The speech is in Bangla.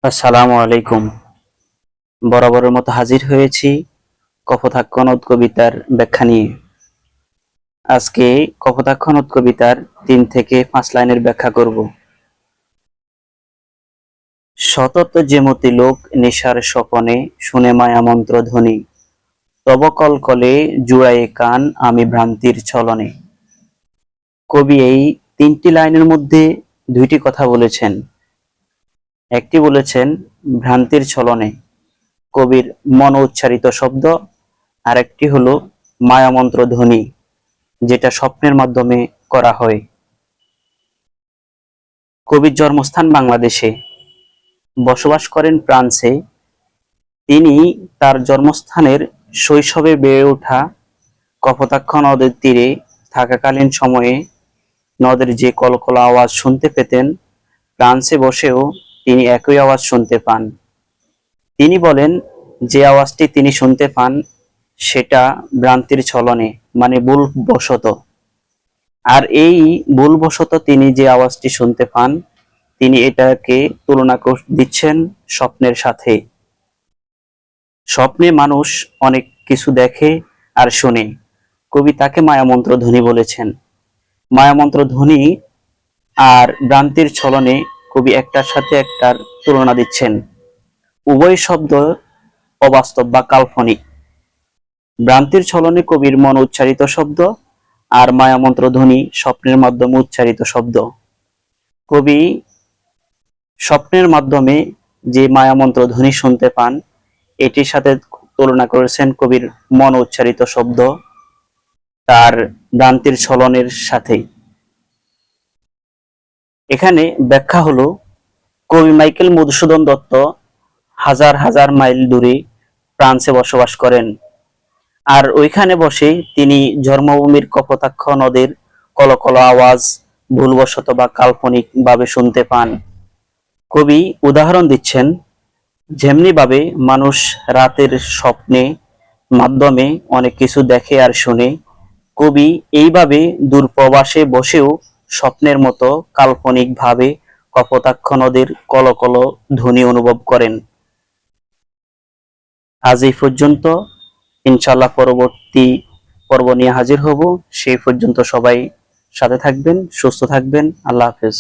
আসসালামু আলাইকুম। বরাবরের মতো হাজির হয়েছি কপোতাক্ষ নদ কবিতার ব্যাখ্যা নিয়ে। আজকে কপোতাক্ষ নদ কবিতার ৩ থেকে ৫ লাইনের ব্যাখ্যা করব। সতত যেমতি লোক নেশার স্বপনে শুনে মায়া মন্ত্র ধ্বনি, তব কলকলে জুড়ায়ে কান আমি ভ্রান্তির ছলনে। কবি এই ৩টি লাইনের মধ্যে ২টি কথা বলেছেন। একটি বলেছেন ভ্রান্তির ছলনে, কবির মন উচ্চারিত শব্দ। আরেকটি হলো মায়ামন্ত্র ধ্বনি, যেটা স্বপ্নের মাধ্যমে করা হয়। কবির জন্মস্থান বাংলাদেশে, বসবাস করেন ফ্রান্সে। তিনি তার জন্মস্থানের শৈশবে বেড়ে ওঠা কপোতাক্ষ নদের তীরে থাকাকালীন সময়ে নদের যে কলকল আওয়াজ শুনতে পেতেন, ফ্রান্সে বসেও তিনি একই আওয়াজ শুনতে পান। তিনি বলেন, যে আওয়াজটি তিনি শুনতে পান সেটা ভ্রান্তির ছলনে, মানে ভুলবশত। আর এই ভুলবশত তিনি যে আওয়াজটি শুনতে পান, তিনি এটাকে তুলনা দিচ্ছেন স্বপ্নের সাথে। স্বপ্নে মানুষ অনেক কিছু দেখে আর শোনে, কবি তাকে মায়ামন্ত্র ধ্বনি বলেছেন। মায়ামন্ত্র ধ্বনি আর ভ্রান্তির ছলনে কবি একটার সাথে একটার তুলনা দিচ্ছেন। উভয় শব্দ অবাস্তব বা কাল্পনিক। ভ্রান্তির ছলনে কবির মন উচ্চারিত শব্দ, আর মায়ামন্ত্র ধ্বনি স্বপ্নের মাধ্যমে উচ্চারিত শব্দ। কবি স্বপ্নের মাধ্যমে যে মায়ামন্ত্র ধ্বনি শুনতে পান, এটির সাথে তুলনা করেছেন কবির মন উচ্চারিত শব্দ তার ভ্রান্তির ছলনের সাথে। এখানে ব্যাখ্যা হলো, কবি মাইকেল মধুসূদন দত্ত হাজার হাজার মাইল দূরে ফ্রান্সে বসবাস করেন। আর ওইখানে বসে তিনি জন্মভূমির কপোতাক্ষ নদের কলকল আওয়াজ ভুলবশত বা কাল্পনিক ভাবে শুনতে পান। কবি উদাহরণ দিচ্ছেন, যেমনি ভাবে মানুষ রাতের স্বপ্নে মাধ্যমে অনেক কিছু দেখে আর শুনে, কবি এইভাবে দূরপ্রবাসে বসেও স্বপ্নের মতো কাল্পনিক ভাবে কপোতাক্ষ নদের কলকল ধ্বনি অনুভব করেন। আজ এই পর্যন্ত। ইনশাআল্লাহ পরবর্তী পর্ব নিয়ে হাজির হব। সেই পর্যন্ত সবাই সাথে থাকবেন, সুস্থ থাকবেন। আল্লাহ হাফেজ।